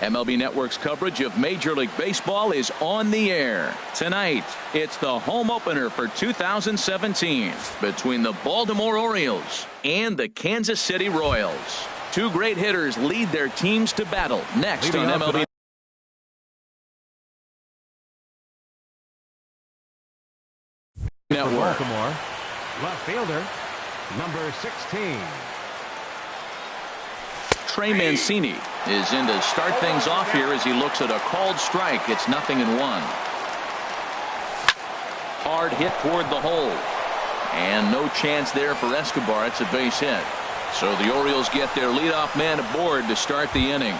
MLB Network's coverage of Major League Baseball is on the air. Tonight, it's the home opener for 2017 between the Baltimore Orioles and the Kansas City Royals. Two great hitters lead their teams to battle next on MLB Network. Baltimore, left fielder, number 16. Trey Mancini is in to start things off here as he looks at a called strike. It's 0-1. Hard hit toward the hole. And no chance there for Escobar. It's a base hit. So the Orioles get their leadoff man aboard to start the inning.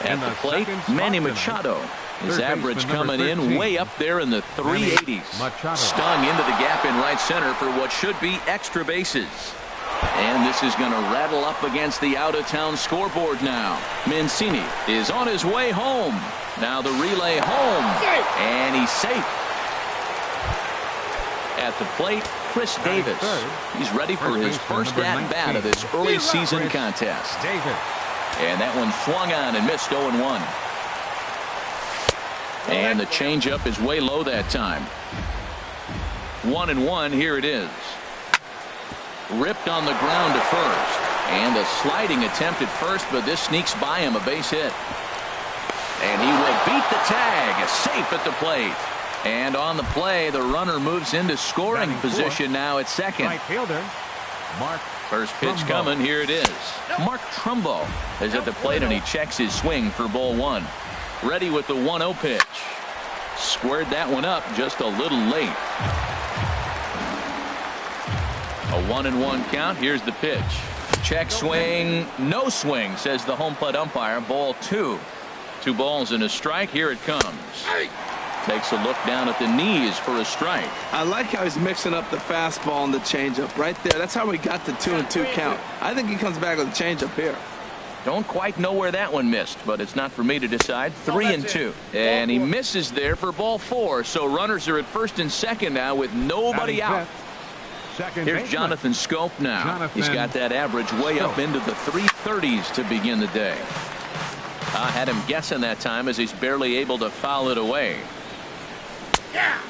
At the plate, Manny Machado. His average coming in way up there in the 380s. Stung into the gap in right center for what should be extra bases. And this is going to rattle up against the out-of-town scoreboard now. Mancini is on his way home. Now the relay home. And he's safe. At the plate, Chris Davis. He's ready for his first at-bat of this early season contest. And that one swung on and missed 0-1. And the changeup is way low that time. 1-1. Here it is. Ripped on the ground to first. And a sliding attempt at first, but this sneaks by him, a base hit. And he will beat the tag. Safe at the plate. And on the play, the runner moves into scoring position now at second. Right fielder, Mark. First pitch coming. Here it is. Mark Trumbo is at the plate, and he checks his swing for ball one. Ready with the 1-0 pitch. Squared that one up just a little late. A 1-1 count. Here's the pitch. Check swing. No swing, says the home plate umpire. Ball two. 2 balls and a strike. Here it comes. Takes a look down at the knees for a strike. I like how he's mixing up the fastball and the changeup right there. That's how we got the 2-2 count. I think he comes back with a changeup here. Don't quite know where that one missed, but it's not for me to decide. 3-2. And he misses there for ball 4. So runners are at first and second now with nobody out. Here's Jonathan Scope now. He's got that average way up into the 330s to begin the day. I had him guessing that time as he's barely able to foul it away.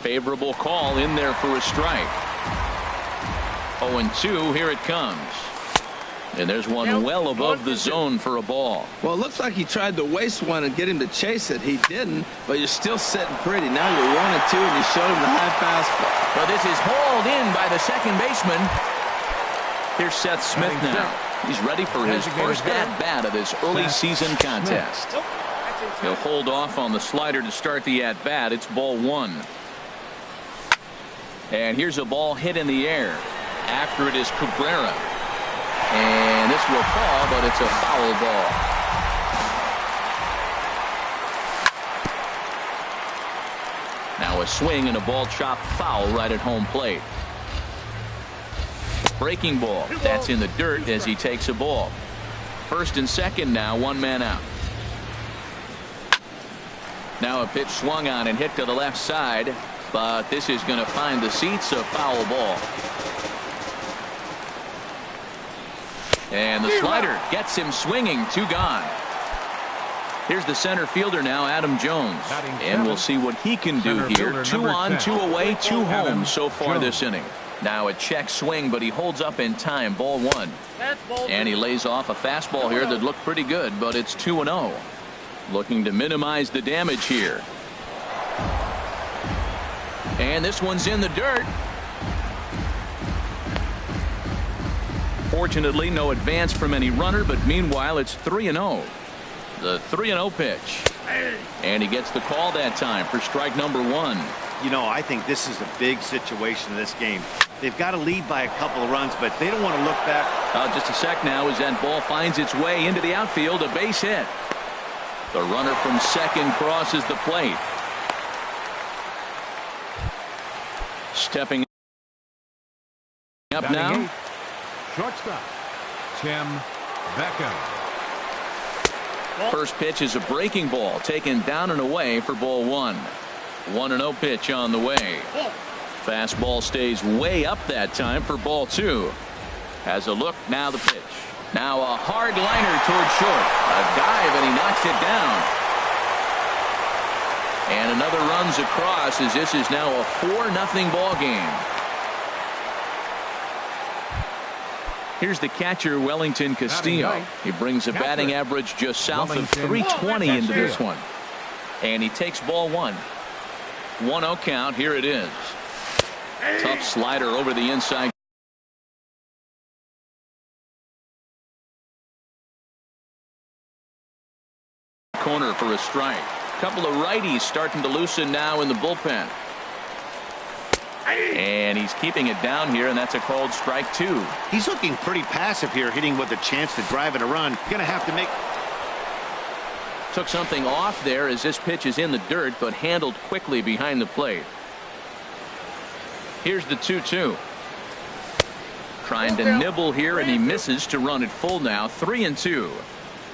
Favorable call in there for a strike. 0-2. Here it comes. And there's one well above the zone for a ball. Well, it looks like he tried to waste one and get him to chase it. He didn't, but you're still sitting pretty. Now you're 1-2, and you showed him the high fastball. But this is hauled in by the second baseman. Here's Seth Smith now. He's ready for his first at-bat of this early season contest. He'll hold off on the slider to start the at-bat. It's ball 1. And here's a ball hit in the air. After it is Cabrera. And this will fall, but it's a foul ball. Now a swing and a ball chopped foul right at home plate. Breaking ball. That's in the dirt as he takes a ball. First and second now, one man out. Now a pitch swung on and hit to the left side, but this is going to find the seats, a foul ball. And the slider gets him swinging, 2 gone. Here's the center fielder now, Adam Jones, and we'll see what he can do here. 2 on, 2 away, 2 home so far this inning. Now a check swing, but he holds up in time. Ball 1. And he lays off a fastball here that looked pretty good, but it's 2-0. Looking to minimize the damage here. And this one's in the dirt. Fortunately, no advance from any runner, but meanwhile, it's 3-0. The 3-0 pitch. And he gets the call that time for strike number 1. You know, I think this is a big situation in this game. They've got to lead by a couple of runs, but they don't want to look back. Just a sec now as that ball finds its way into the outfield. A base hit. The runner from second crosses the plate. Stepping up now. Shortstop, Tim Beckham. First pitch is a breaking ball taken down and away for ball 1. 1-0 pitch on the way. Fastball stays way up that time for ball 2. Has a look, now the pitch. Now a hard liner toward short. A dive and he knocks it down. And another runs across as this is now a 4-0 ball game. Here's the catcher, Wellington Castillo. He brings a batting average just south of 320 into this one. And he takes ball 1. 1-0 count. Here it is. Tough slider over the inside corner for a strike. Couple of righties starting to loosen now in the bullpen. And he's keeping it down here, and that's a called strike 2. He's looking pretty passive here, hitting with a chance to drive it a run. Gonna have to make. Took something off there as this pitch is in the dirt, but handled quickly behind the plate. Here's the 2-2. Trying to nibble here, and he misses to run it full now. 3-2.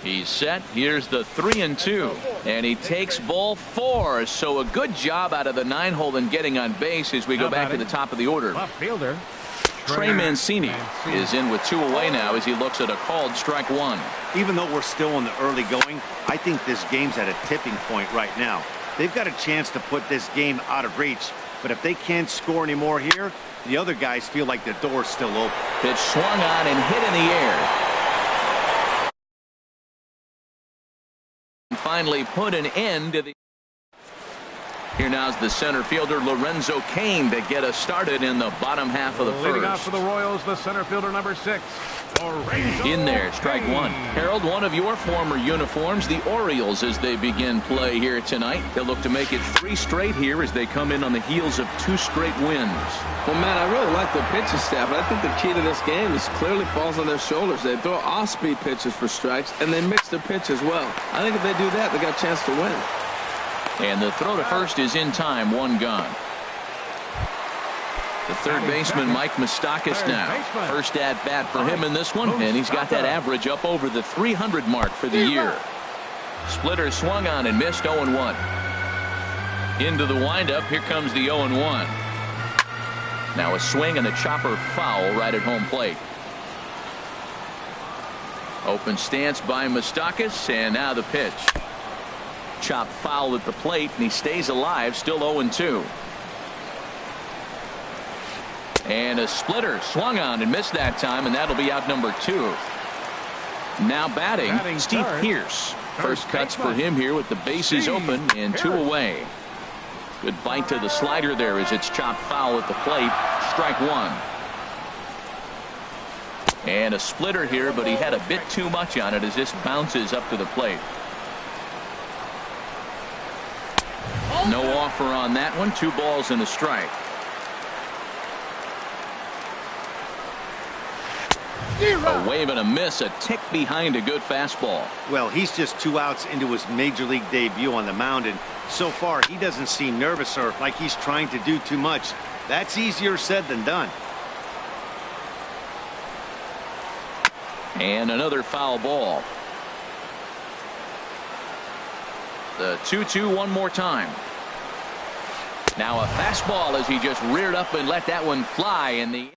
He's set. Here's the 3-2. And he takes ball 4. So a good job out of the 9-hole in getting on base as we go back to the top of the order. Left fielder, Trey Mancini is in with 2 away now as he looks at a called strike 1. Even though we're still in the early going, I think this game's at a tipping point right now. They've got a chance to put this game out of reach, but if they can't score anymore here, the other guys feel like the door's still open. Pitch swung on and hit in the air. Finally put an end to the. Here now's the center fielder Lorenzo Cain to get us started in the bottom half of the Leading off first. for the Royals, the center fielder, number 6. In there, strike 1. Harold, one of your former uniforms, the Orioles, as they begin play here tonight. They'll look to make it 3 straight here as they come in on the heels of 2 straight wins. Well, Matt, I really like the pitching staff, but I think the key to this game is clearly falls on their shoulders. They throw off-speed pitches for strikes, and they mix the pitch as well. I think if they do that, they got a chance to win. And the throw to first is in time, 1 gone. The third baseman, Mike Moustakas now. First at bat for him in this one, and he's got that average up over the 300 mark for the year. Splitter swung on and missed. 0-1. Into the windup. Here comes the 0-1. Now a swing and a chopper foul right at home plate. Open stance by Moustakas, and now the pitch. Chopped foul at the plate, and he stays alive, still 0-2. And a splitter swung on and missed that time, and that'll be out number 2. Now batting Steve Pearce. First cuts for him here with the bases open and 2 away. Good bite to the slider there as it's chopped foul at the plate. Strike 1. And a splitter here, but he had a bit too much on it as this bounces up to the plate. No offer on that one. 2 balls and a strike. A wave and a miss, a tick behind a good fastball. Well, he's just 2 outs into his major league debut on the mound, and so far he doesn't seem nervous or like he's trying to do too much. That's easier said than done. And another foul ball. The 2-2 one more time. Now a fastball as he just reared up and let that one fly in the.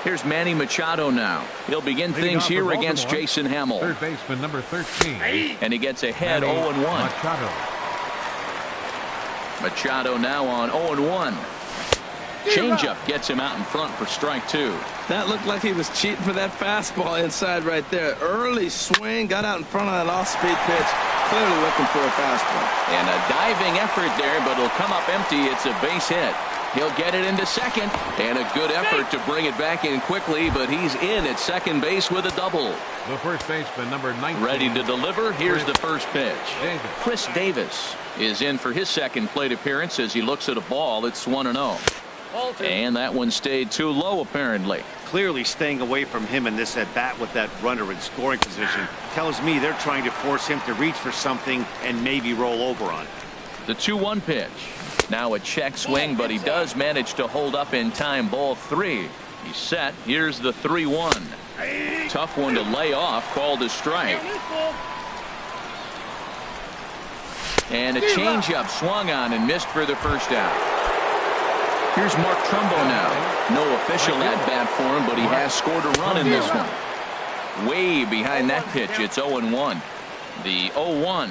Here's Manny Machado now. He'll begin things here against Jason Hamill. Third baseman number 13. And he gets ahead 0-1. Machado now on 0-1. Changeup gets him out in front for strike 2. That looked like he was cheating for that fastball inside right there. Early swing, got out in front of that off-speed pitch. Clearly looking for a fastball. And a diving effort there, but it'll come up empty. It's a base hit. He'll get it into second, and a good effort to bring it back in quickly, but he's in at second base with a double. The first baseman, number 19. Ready to deliver. Here's the first pitch. Chris Davis is in for his second plate appearance as he looks at a ball. It's 1-0. And that one stayed too low, apparently. Clearly staying away from him in this at-bat with that runner in scoring position tells me they're trying to force him to reach for something and maybe roll over on it. The 2-1 pitch. Now a check swing, but he does manage to hold up in time. Ball 3. He's set. Here's the 3-1. Tough one to lay off. Called a strike. And a changeup swung on and missed for the first out. Here's Mark Trumbo now. No official at-bat for him, but he has scored a run in this one. Way behind that pitch. It's 0-1. The 0-1.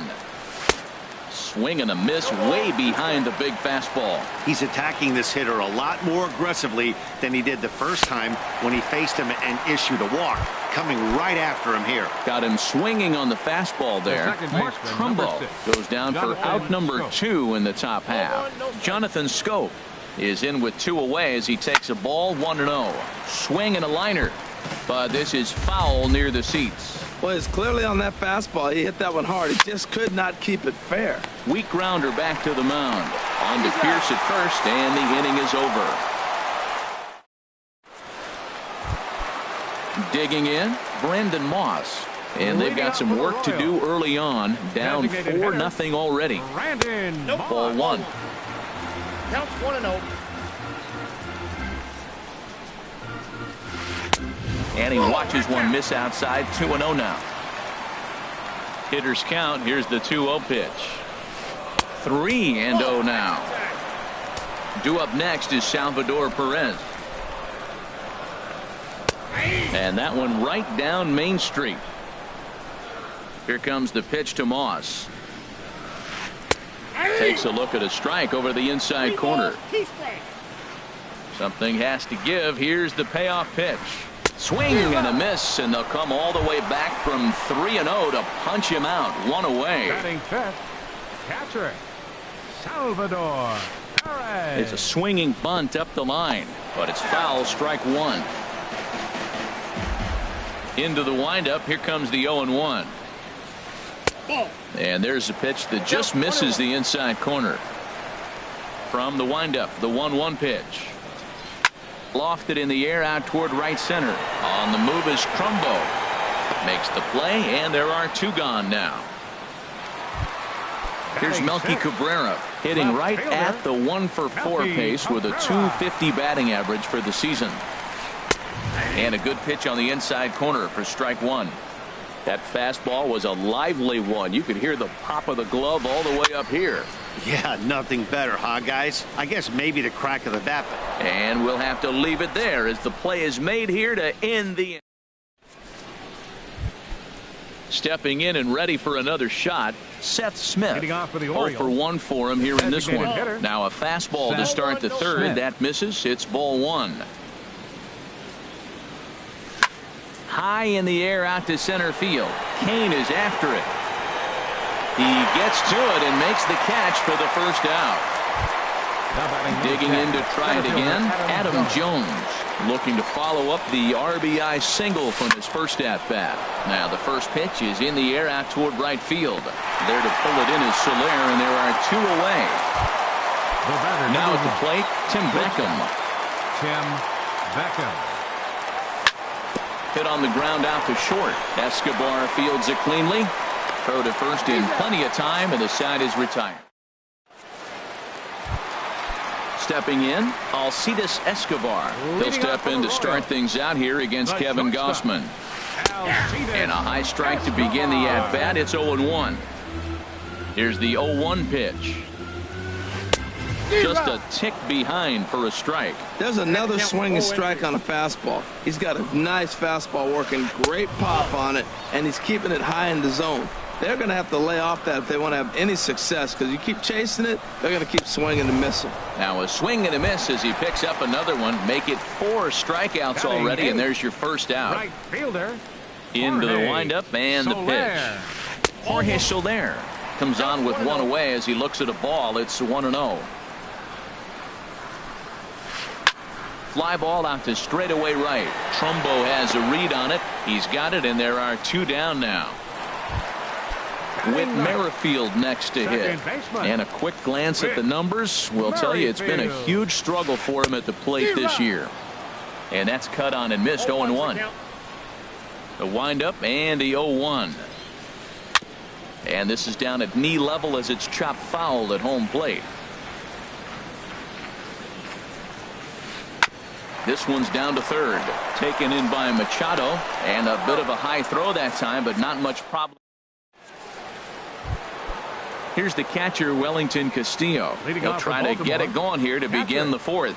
Swing and a miss way behind the big fastball. He's attacking this hitter a lot more aggressively than he did the first time when he faced him and issued a walk. Coming right after him here. Got him swinging on the fastball there. Mark Trumbo goes down for out number 2 in the top half. Jonathan Scope is in with 2 away as he takes a ball 1-0. Swing and a liner, but this is foul near the seats. Well, it's clearly on that fastball. He hit that one hard. He just could not keep it fair. Weak grounder back to the mound. On to Pierce at first, and the inning is over. Digging in, Brandon Moss. And they've got some work to do early on. Down 4-0 already. Ball 1. Counts 1-0. And he watches one miss outside. 2-0 now. Hitters count. Here's the 2-0 pitch. 3-0 now. Due up next is Salvador Perez. And that one right down Main Street. Here comes the pitch to Moss. Takes a look at a strike over the inside corner. Something has to give. Here's the payoff pitch. Swing and a miss, and they'll come all the way back from 3-0 to punch him out. 1 away. Batting fifth, catcher Salvador Perez. It's a swinging bunt up the line, but it's foul. Strike 1. Into the windup. Here comes the 0-1. And there's a pitch that just misses the inside corner. From the windup, the 1-1 pitch. Lofted in the air out toward right center. On the move is Trumbo. Makes the play, and there are 2 gone now. Here's Melky Cabrera hitting right at the 1-for-4 pace with a .250 batting average for the season. And a good pitch on the inside corner for strike 1. That fastball was a lively one. You could hear the pop of the glove all the way up here. Yeah, nothing better, huh, guys? I guess maybe the crack of the bat. And we'll have to leave it there as the play is made here to end the. Stepping in and ready for another shot, Seth Smith. 0 for 1 for him here in this one. Now a fastball to start the third. That misses. It's ball 1. High in the air out to center field. Kane is after it. He gets to it and makes the catch for the first out. Digging in to try it again, Adam Jones looking to follow up the RBI single from his first at-bat. Now the first pitch is in the air out toward right field. There to pull it in is Soler, and there are 2 away. Now at the plate, Tim Beckham. Tim Beckham. Hit on the ground out to short. Escobar fields it cleanly. Throw to first in plenty of time, and the side is retired. Stepping in, Alcides Escobar. He'll step in to start things out here against Kevin Gossman. And a high strike to begin the at-bat. It's 0-1. Here's the 0-1 pitch. Just a tick behind for a strike. There's another swinging strike on a fastball. He's got a nice fastball working, great pop on it, and he's keeping it high in the zone. They're going to have to lay off that if they want to have any success, because you keep chasing it, they're going to keep swinging and missing. Now a swing and a miss as he picks up another one. Make it 4 strikeouts already, and there's your first out. Right fielder. Into the windup and the pitch. Jorge Soler comes on with one away as he looks at a ball. It's 1-0. Fly ball out to straightaway right. Trumbo has a read on it. He's got it, and there are 2 down now. Whit Merrifield next to hit. And a quick glance at the numbers will tell you it's been a huge struggle for him at the plate this year. And that's cut on and missed. 0-1. The windup and the 0-1. And this is down at knee level as it's chopped foul at home plate. This one's down to third. Taken in by Machado. And a bit of a high throw that time, but not much problem. Here's the catcher, Wellington Castillo. He'll try to get it going here to begin the fourth.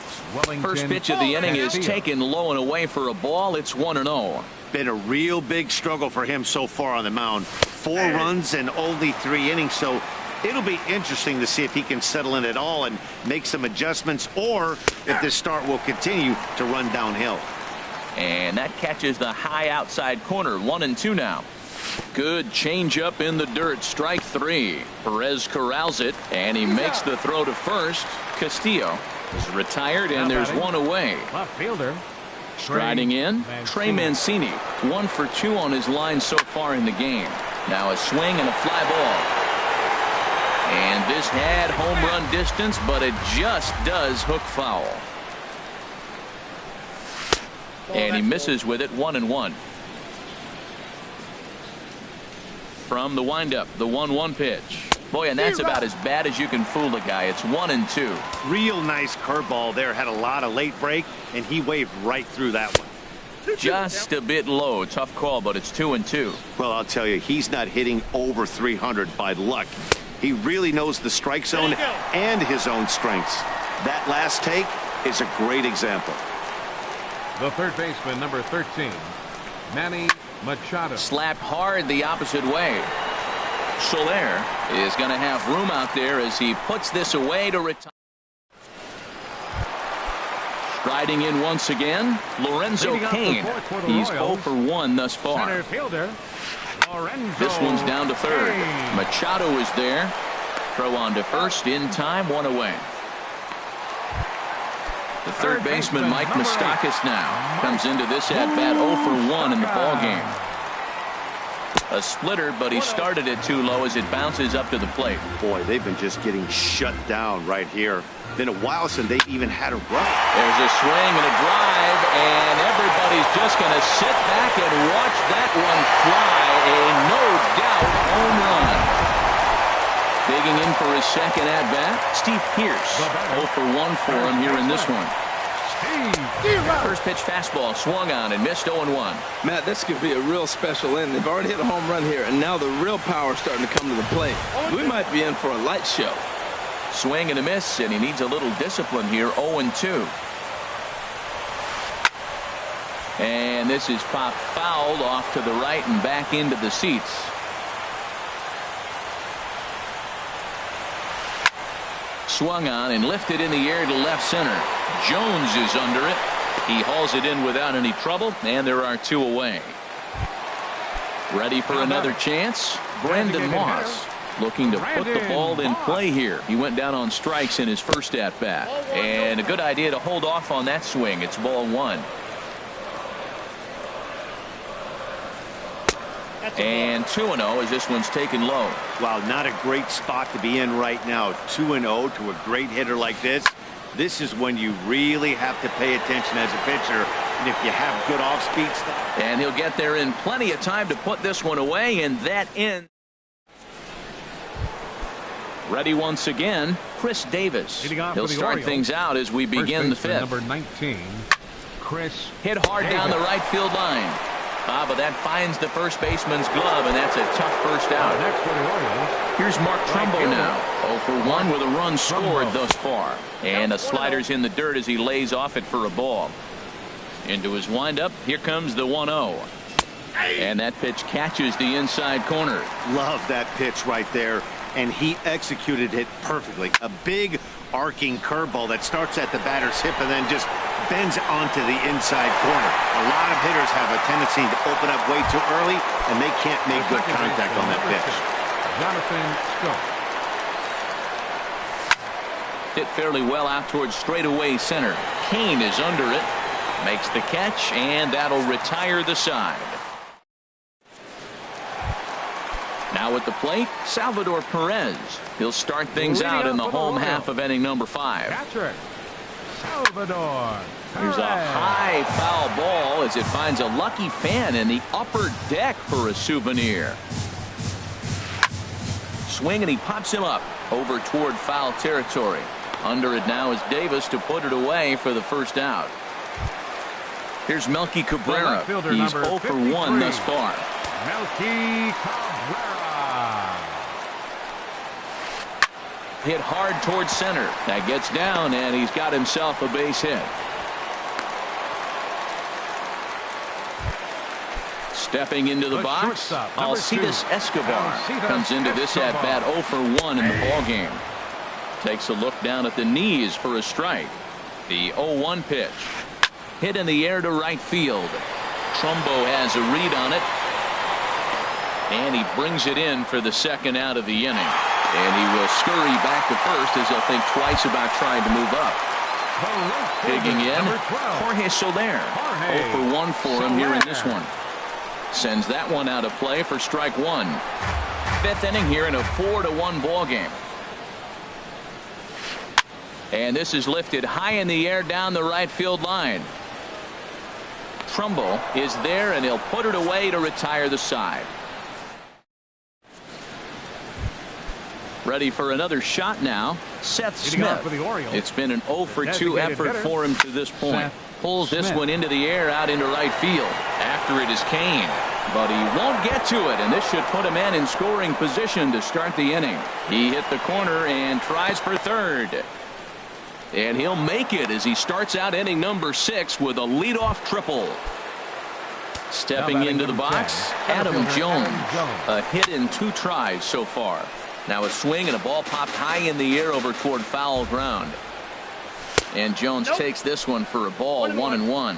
First pitch of the inning is taken low and away for a ball. It's 1-0. Been a real big struggle for him so far on the mound. 4 runs and only 3 innings, so it'll be interesting to see if he can settle in at all and make some adjustments, or if this start will continue to run downhill. And that catches the high outside corner. 1-2 now. Good changeup in the dirt. Strike 3. Perez corrals it, and he makes the throw to first. Castillo is retired, and there's 1 away. Left fielder. Striding in, Trey Mancini. 1 for 2 on his line so far in the game. Now a swing and a fly ball. And this had home run distance, but it just does hook foul. And he misses with it. 1-1. From the windup, the 1-1 pitch. Boy, and that's about as bad as you can fool a guy. It's 1-2. Real nice curveball there. Had a lot of late break, and he waved right through that one. Just a bit low. Tough call, but it's 2-2. Well, I'll tell you, he's not hitting over 300 by luck. He really knows the strike zone and his own strengths. That last take is a great example. The third baseman, number 13, Manny Machado. Slapped hard the opposite way. Soler is going to have room out there as he puts this away to retire. Striding in once again, Lorenzo Cain. He's 0 for 1 thus far. Center fielder, Lorenzo. This one's down to third. Cain. Machado is there. Throw on to first in time. 1 away. The third baseman, Mike Moustakas, now comes into this at-bat 0 for 1 in the ballgame. A splitter, but he started it too low as it bounces up to the plate. Boy, they've been just getting shut down right here. Been a while since they even had a run. There's a swing and a drive, and everybody's just going to sit back and watch that one fly. A no-doubt home run. Digging in for his second at-bat, Steve Pearce. 0 for 1 for him here in this one. First pitch fastball swung on and missed. 0-1. Matt, this could be a real special inning. They've already hit a home run here, and now the real power is starting to come to the plate. We might be in for a light show. Swing and a miss, and he needs a little discipline here. 0-2. And this is popped fouled off to the right and back into the seats. Swung on and lifted in the air to left center. Jones is under it. He hauls it in without any trouble, and there are 2 away. Ready for another chance? Brandon Moss looking to put the ball in play here. He went down on strikes in his first at-bat. And a good idea to hold off on that swing. It's ball 1. And 2-0 as this one's taken low. Wow, not a great spot to be in right now. 2-0 to a great hitter like this. This is when you really have to pay attention as a pitcher, and if you have good off-speed stuff. And he'll get there in plenty of time to put this one away, and that ends. Ready once again, Chris Davis. He'll start things out as we begin the fifth. Number 19, Chris. Hit hard down the right field line. But that finds the first baseman's glove, and that's a tough first out. Next for the Orioles. Here's Mark Trumbo now. 0 for 1 with a run scored thus far. And the slider's in the dirt as he lays off it for a ball. Into his windup, here comes the 1-0. And that pitch catches the inside corner. Love that pitch right there, and he executed it perfectly. A big arcing curveball that starts at the batter's hip and then just bends onto the inside corner. A lot of hitters have a tendency to open up way too early, and they can't make good contact on that pitch. Jonathan Scope. Hit fairly well out towards straightaway center. Kane is under it, makes the catch, and that'll retire the side. Now at the plate, Salvador Perez. He'll start things out in the home half of inning number 5. Catcher, Salvador. Here's a high foul ball as it finds a lucky fan in the upper deck for a souvenir. Swing, and he pops him up over toward foul territory. Under it now is Davis to put it away for the first out. Here's Melky Cabrera. He's 0 for 1 thus far. Melky Cabrera. Hit hard towards center. That gets down, and he's got himself a base hit. Stepping into the box, Alcides Escobar comes into this at bat 0 for 1 in the ballgame. Takes a look down at the knees for a strike. The 0-1 pitch. Hit in the air to right field. Trumbo has a read on it. And he brings it in for the second out of the inning. And he will scurry back to first as he'll think twice about trying to move up. Digging in, Jorge Soler. 0 for 1 for him here in this one. Sends that one out of play for strike 1. Fifth inning here in a 4-1 ball game. And this is lifted high in the air down the right field line. Trumbo is there, and he'll put it away to retire the side. Ready for another shot now, Seth Smith. It's been an 0 for 2 effort for him to this point. Pulls this one into the air out into right field. After it is Kane, but he won't get to it, and this should put a man in scoring position to start the inning. He hit the corner and tries for third. And he'll make it as he starts out inning number 6 with a leadoff triple. Stepping into the box, Adam Jones. A hit in 2 tries so far. Now a swing and a ball popped high in the air over toward foul ground. And Jones takes this one for a ball, 1-1.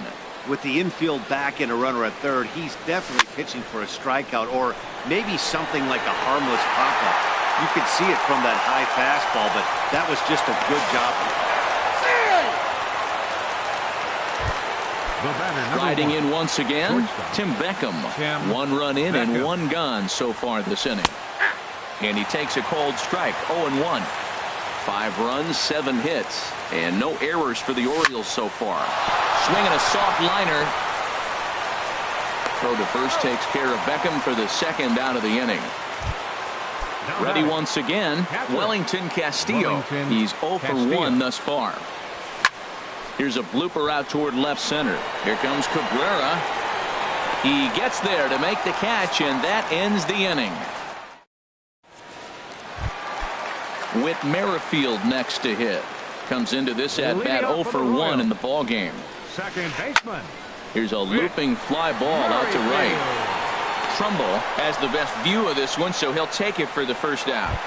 With the infield back and a runner at third, he's definitely pitching for a strikeout or maybe something like a harmless pop-up. You could see it from that high fastball, but that was just a good job. Riding in once again, Tim Beckham. 1 run in and 1 gone so far this inning. And he takes a cold strike, 0-1. 5 runs, 7 hits, and no errors for the Orioles so far. Swinging a soft liner. Throw to first takes care of Beckham for the second out of the inning. Ready once again, Wellington Castillo. He's 0 for 1 thus far. Here's a blooper out toward left center. Here comes Cabrera. He gets there to make the catch, and that ends the inning. Whit Merrifield next to hit. Comes into this at bat 0 for 1 in the ball game. Second baseman. Here's a looping fly ball out to right. Trumbo has the best view of this one, so he'll take it for the first out.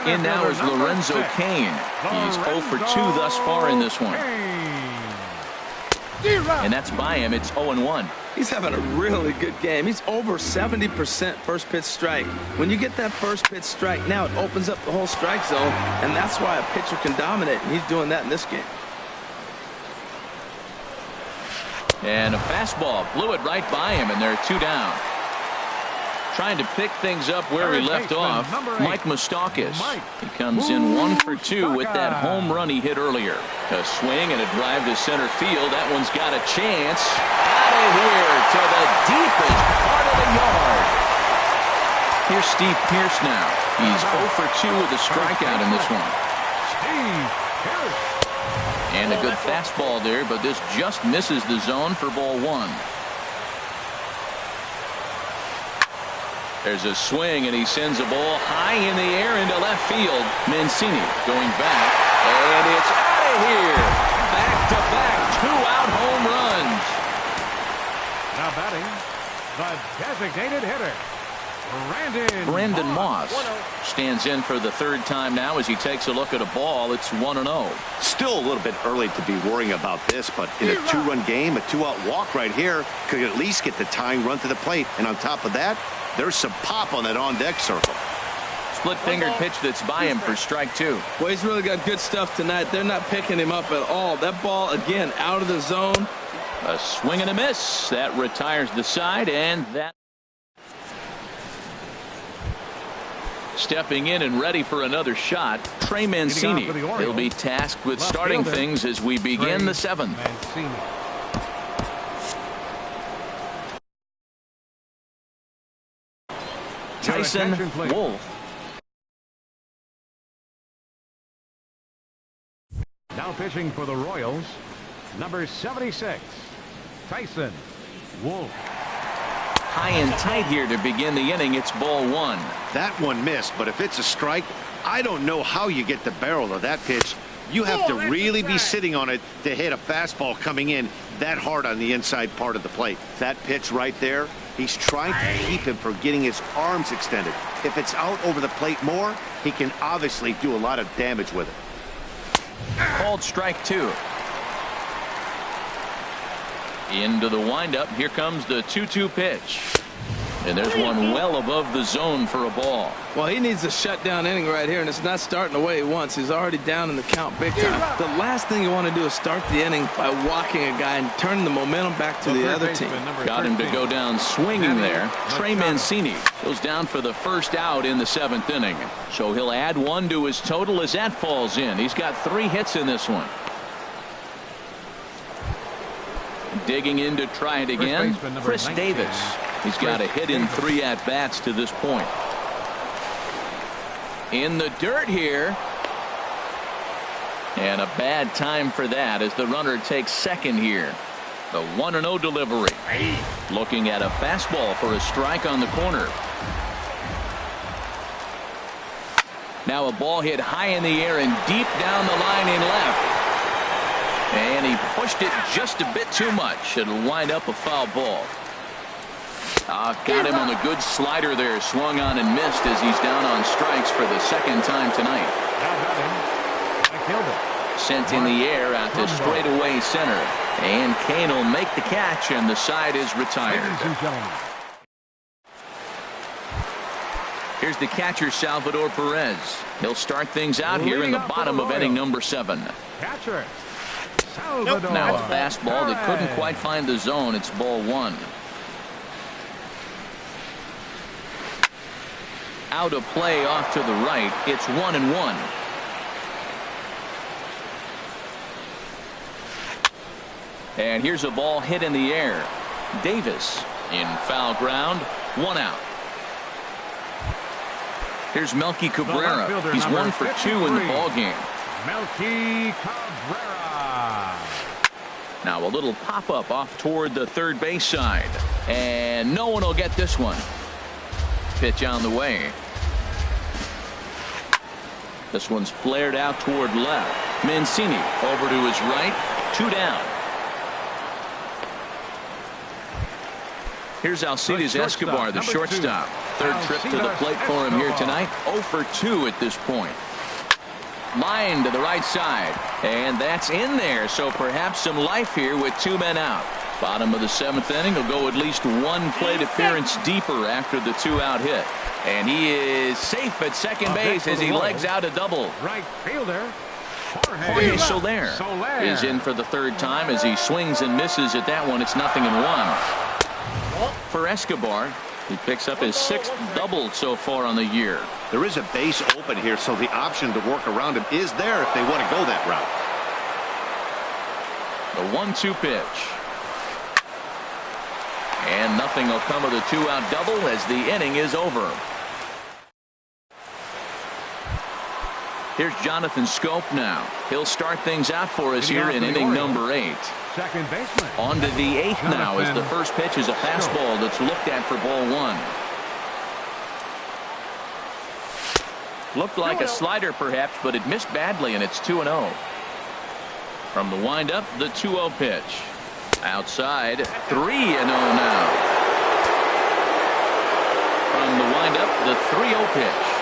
In now is Lorenzo Cain. He's 0 for 2 thus far in this one. And that's by him. It's 0-1. He's having a really good game. He's over 70% first pitch strike. When you get that first pitch strike, now it opens up the whole strike zone, and that's why a pitcher can dominate, and he's doing that in this game. And a fastball blew it right by him, and they're 2 down. Trying to pick things up where he left off, Mike Moustakas. He comes in 1 for 2 with that home run he hit earlier. A swing and a drive to center field. That one's got a chance. Out of here to the deepest part of the yard. Here's Steve Pearce now. He's 0 for 2 with a strikeout in this one. Steve Pearce. And a good fastball there, but this just misses the zone for ball 1. There's a swing, and he sends a ball high in the air into left field. Mancini going back, and it's out of here. Back-to-back two-out home runs. Now batting, the designated hitter, Brandon Moss stands in for the third time now as he takes a look at a ball. It's 1-0. Still a little bit early to be worrying about this, but in a two-run game, a two-out walk right here could at least get the tying run to the plate. And on top of that, there's some pop on that on-deck circle. Split-fingered pitch that's by him for strike 2. Well, he's really got good stuff tonight. They're not picking him up at all. That ball, again, out of the zone. A swing and a miss. That retires the side, and that. Stepping in and ready for another shot, Trey Mancini. He'll be tasked with starting things as we begin the 7th. Tyson Wolf. Now pitching for the Royals, number 76, Tyson Wolf. High and tight here to begin the inning. It's ball 1. That one missed, but if it's a strike, I don't know how you get the barrel of that pitch. You have to really be sitting on it to hit a fastball coming in that hard on the inside part of the plate. That pitch right there, he's trying to keep him from getting his arms extended. If it's out over the plate more, he can obviously do a lot of damage with it. Called strike 2. Into the windup. Here comes the 2-2 pitch. And there's one well above the zone for a ball. Well, he needs a shutdown inning right here, and it's not starting the way he wants. He's already down in the count big time. The last thing you want to do is start the inning by walking a guy and turning the momentum back to the other team. Got him to go down swinging there. Trey Mancini goes down for the first out in the 7th inning. So he'll add 1 to his total as that falls in. He's got 3 hits in this one. Digging in to try it again, Chris Davis. He's got a hit in 3 at-bats to this point. In the dirt here. And a bad time for that as the runner takes second here. The 1-0 delivery. Looking at a fastball for a strike on the corner. Now a ball hit high in the air and deep down the line in left. And he pushed it just a bit too much. It'll wind up a foul ball. Got him on a good slider there. Swung on and missed as he's down on strikes for the 2nd time tonight. Sent in the air out to straightaway center. And Kane will make the catch, and the side is retired. Here's the catcher, Salvador Perez. He'll start things out here in the bottom of inning number 7. Catcher. Now a fastball that couldn't quite find the zone. It's ball 1. Out of play off to the right. It's 1-1. And here's a ball hit in the air. Davis in foul ground. 1 out. Here's Melky Cabrera. He's 1 for 2 in the ball game. Melky Cabrera. Now a little pop-up off toward the third base side. And no one will get this one. Pitch on the way. This one's flared out toward left. Mancini over to his right. 2 down. Here's Alcides Escobar, the shortstop. Third trip to the plate for him here tonight. 0 for 2 at this point. Line to the right side. And that's in there. So perhaps some life here with 2 men out. Bottom of the 7th inning. He'll go at least 1 plate appearance deeper after the 2-out hit. And he is safe at second base as he legs out a double. Right fielder. Jorge Soler is in for the 3rd time as he swings and misses at that one. It's 0-1. For Escobar, He picks up his 6th double so far on the year. There is a base open here, so the option to work around him is there if they want to go that route. The 1-2 pitch. And nothing will come of the 2-out double as the inning is over. Here's Jonathan Scope now. He'll start things out for us here in inning number 8. Second baseman. On to the 8th now as the first pitch is a fastball that's looked at for ball 1. Looked like a slider perhaps, but it missed badly, and it's 2-0. From the windup, the 2-0 pitch. Outside, 3-0 now. From the windup, the 3-0 pitch.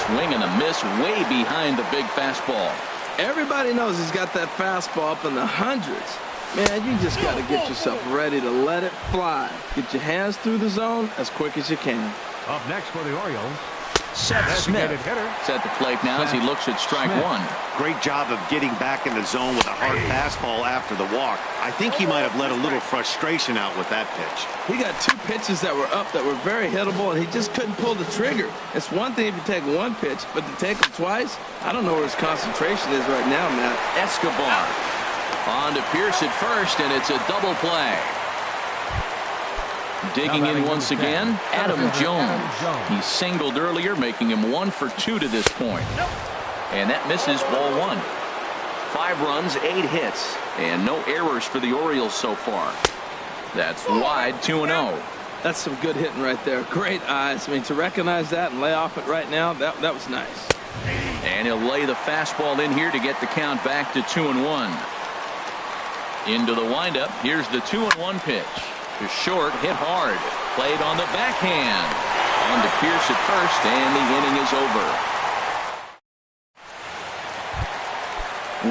Swing and a miss way behind the big fastball. Everybody knows he's got that fastball up in the hundreds. Man, you just got to get yourself ready to let it fly. Get your hands through the zone as quick as you can. Up next for the Orioles, Seth Smith hitter. at the plate now as he looks at strike 1. Great job of getting back in the zone with a hard fastball after the walk. I think he might have let a little frustration out with that pitch. He got 2 pitches that were up that were very hittable, and he just couldn't pull the trigger. It's one thing if you take 1 pitch, but to take them twice, I don't know where his concentration is right now, Matt. Escobar on to Pierce at first, and it's a double play. Digging in once again, Adam Jones. He singled earlier, making him 1 for 2 to this point. And that misses ball 1. 5 runs, 8 hits, and no errors for the Orioles so far. That's wide, 2-0. That's some good hitting right there. Great eyes. I mean, to recognize that and lay off it right now, that was nice. And he'll lay the fastball in here to get the count back to 2-1. Into the windup, here's the 2-1 pitch. To short, hit hard. Played on the backhand. On to Pierce at first, and the inning is over.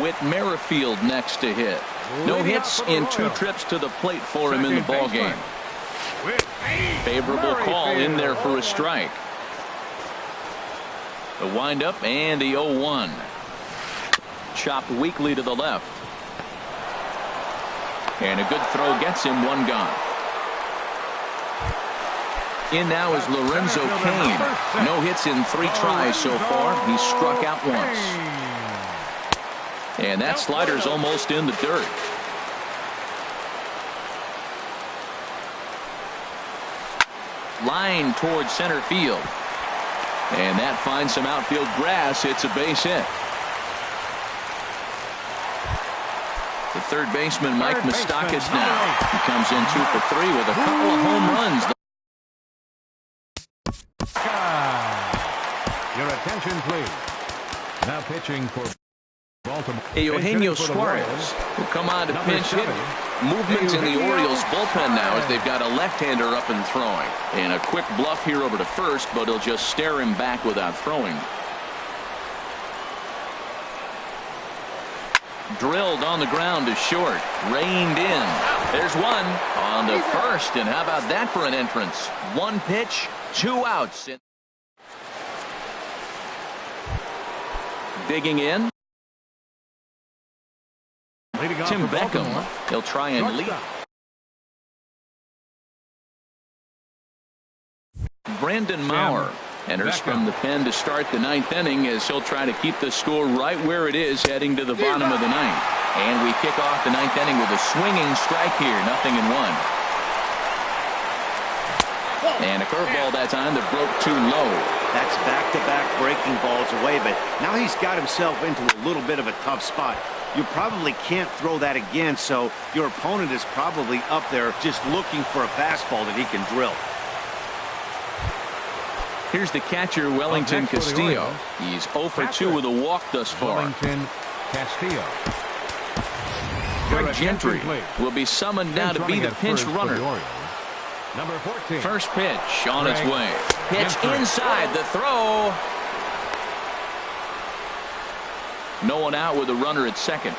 Whit Merrifield next to hit. No hits in 2 trips to the plate for him in the ballgame. Favorable call in there for a strike. The windup and the 0-1. Chopped weakly to the left. And a good throw gets him 1 gone. In now is Lorenzo Cain. No hits in 3 tries so far. He's struck out once. And that slider's almost in the dirt. Line towards center field. And that finds some outfield grass. It's a base hit. The third baseman, Mike Moustakas now. He comes in 2 for 3 with a couple of home runs. Your attention, please. Now pitching for Baltimore. Eugenio Suarez will come on to pinch hit. Movements in the Orioles bullpen now as they've got a left-hander up and throwing. And a quick bluff here over to first, but he'll just stare him back without throwing. Drilled on the ground to short. Reined in. There's 1 on the first, and how about that for an entrance? 1 pitch, 2 outs. Digging in. Tim Beckham. He'll try and lead. Brandon Maurer enters from the pen to start the 9th inning as he'll try to keep the score right where it is heading to the bottom of the 9th. And we kick off the 9th inning with a swinging strike here. 0-1. And a curveball that time that broke too low. That's back-to-back breaking balls away, but now he's got himself into a little bit of a tough spot. You probably can't throw that again, so your opponent is probably up there just looking for a fastball that he can drill. Here's the catcher, Wellington Castillo. He's 0 for 2 with a walk thus far. Wellington Castillo. Greg Gentry will be summoned now to be the pinch runner. Number 14. First pitch on its way. Pitch inside the throw. No one out with a runner at second.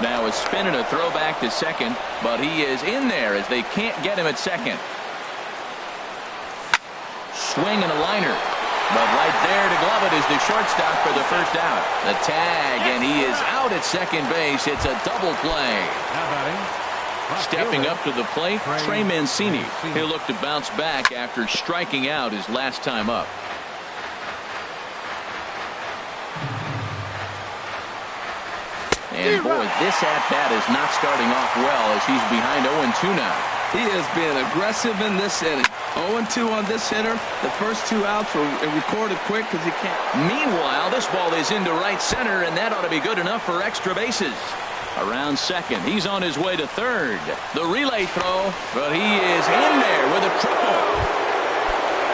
Now a spin and a throw back to second, but he is in there as they can't get him at second. Swing and a liner. But right there to glove it is the shortstop for the first out. The tag, and he is out at second base. It's a double play. Now batting, Stepping up to the plate, Trey Mancini. He'll look to bounce back after striking out his last time up. And boy, this at-bat is not starting off well as he's behind 0-2 now. He is being aggressive in this inning. 0-2 on this hitter. The first 2 outs were recorded quick because he can't. Meanwhile, this ball is into right center, and that ought to be good enough for extra bases. Around second, he's on his way to third. The relay throw, but he is in there with a triple.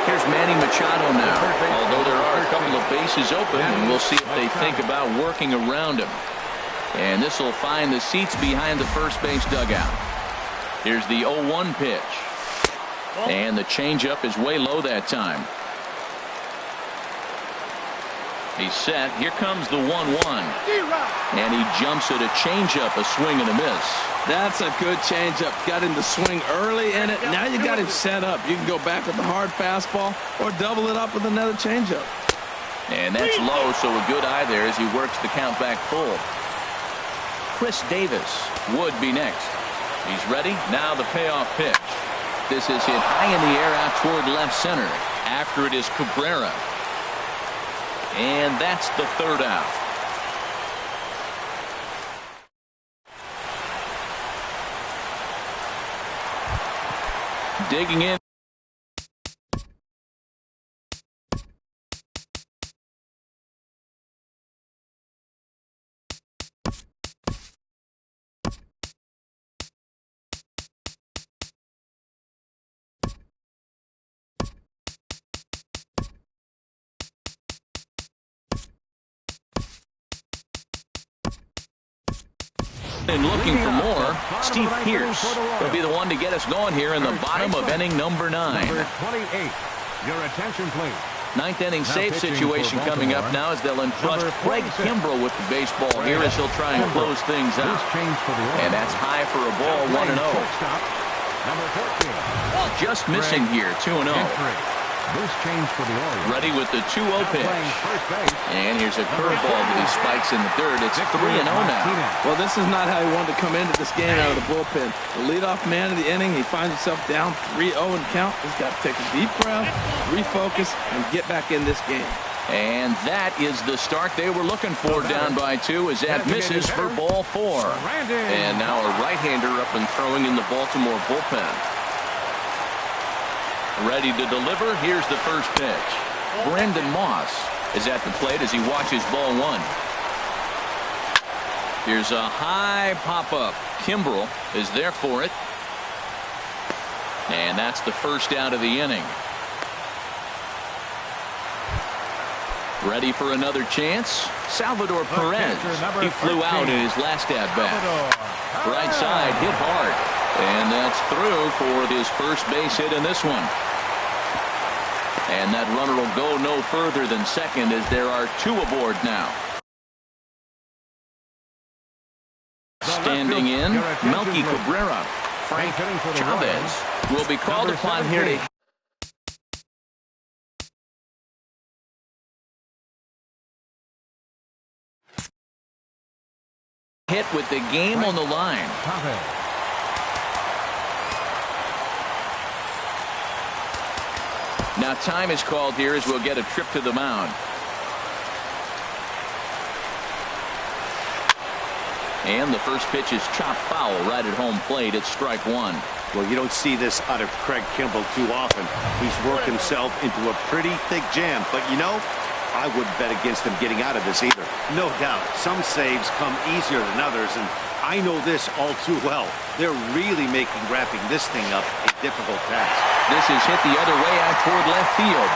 Here's Manny Machado now, although there are a couple of bases open, and we'll see if they think about working around him. And this will find the seats behind the first base dugout. Here's the 0-1 pitch. And the changeup is way low that time. He's set. Here comes the 1-1. And he jumps at a changeup, a swing and a miss. That's a good changeup. Got him to swing early in it. Now you got him set up. You can go back with the hard fastball or double it up with another changeup. And that's low, so a good eye there as he works the count back full. Chris Davis would be next. He's ready. Now the payoff pitch. This is hit high in the air out toward left center. After it is Cabrera. And that's the third out. Digging in. And looking for more, Steve Pearce will be the one to get us going here in the bottom of inning number 9. Number 28. Your attention, please. Ninth inning save situation coming up now as they'll entrust Craig Kimbrell with the baseball here as he'll try and close things out. And that's high for a ball, 1-0. Number 14. Just missing here, 2-0. This change for the Orioles. Ready with the 2-0 pitch. And here's a curveball that he spikes in the third. It's 3-0 now. Well, this is not how he wanted to come into this game out of the bullpen. The leadoff man of the inning, he finds himself down 3-0 and count. He's got to take a deep breath, refocus, and get back in this game. And that is the start they were looking for, down by 2 as that misses for ball 4. And now a right-hander up and throwing in the Baltimore bullpen. Ready to deliver. Here's the first pitch. Brandon Moss is at the plate as he watches ball 1. Here's a high pop-up. Kimbrell is there for it. And that's the first out of the inning. Ready for another chance. Salvador Perez. He flew out in his last at-bat. Right side, hit hard. And that's through for his first base hit in this one. And that runner will go no further than second as there are 2 aboard now. Standing in, Melky Cabrera. Frank Chavez will be called upon here to hit with the game on the line. Now time is called here as we'll get a trip to the mound. And the first pitch is chopped foul right at home plate. It's strike 1. Well, you don't see this out of Craig Kimbrell too often. He's worked himself into a pretty thick jam. But, you know, I wouldn't bet against him getting out of this either. No doubt. Some saves come easier than others, and I know this all too well. They're really making wrapping this thing up a difficult task. This is hit the other way out toward left field.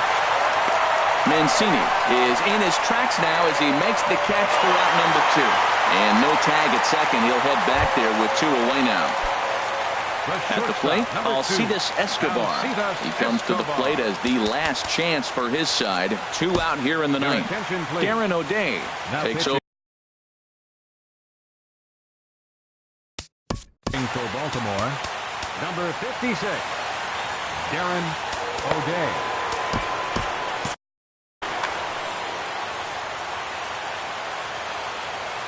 Mancini is in his tracks now as he makes the catch for out number 2. And no tag at second. He'll head back there with 2 away now. At the plate, Alcides Escobar. He comes to the plate as the last chance for his side. 2 out here in the ninth. Darren O'Day takes over. For Baltimore, number 56, Darren O'Day.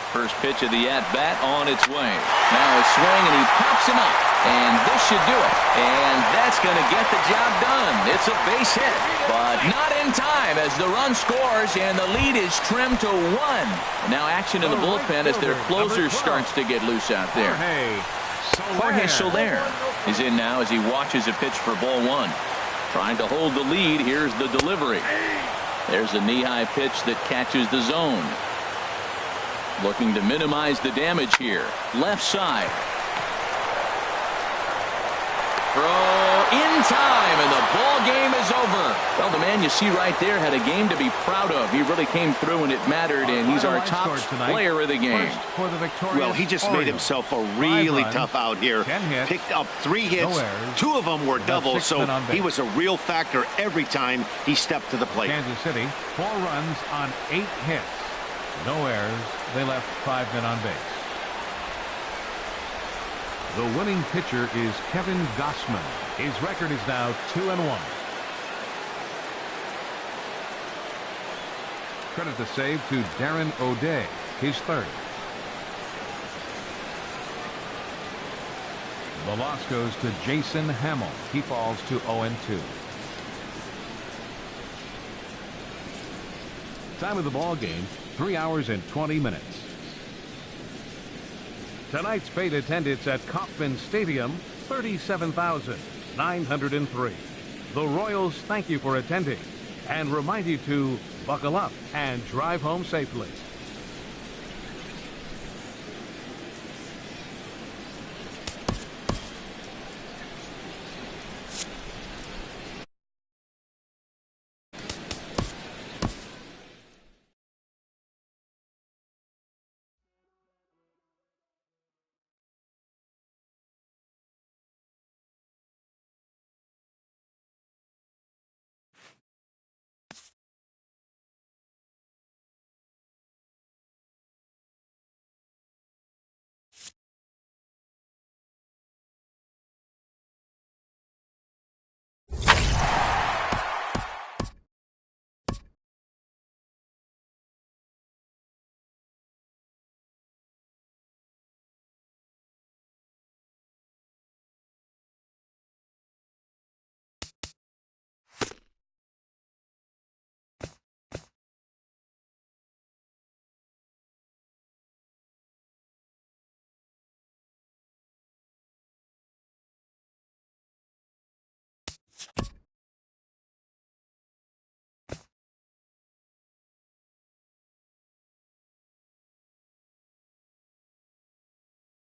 First pitch of the at-bat on its way. Now a swing, and he pops him up. And this should do it. And that's going to get the job done. It's a base hit, but not in time as the run scores and the lead is trimmed to 1. And now action in the bullpen as their closer starts to get loose out there. Jorge Soler is in now as he watches a pitch for ball 1. Trying to hold the lead. Here's the delivery. There's a knee-high pitch that catches the zone. Looking to minimize the damage here. Left side. Throw in time, and the ball game is over. Well, the man you see right there had a game to be proud of. He really came through when it mattered, and he's our top player of the game. Well, he just made himself a really tough out here. Picked up 3 hits. 2 of them were doubles, so he was a real factor every time he stepped to the plate. Kansas City, 4 runs on 8 hits. No errors. They left 5 men on base. The winning pitcher is Kevin Gossman. His record is now 2-1. Credit the save to Darren O'Day, his 3rd. The loss goes to Jason Hamill. He falls to 0-2. Time of the ball game, 3 hours and 20 minutes. Tonight's paid attendance at Kauffman Stadium, 37,903. The Royals thank you for attending and remind you to buckle up and drive home safely.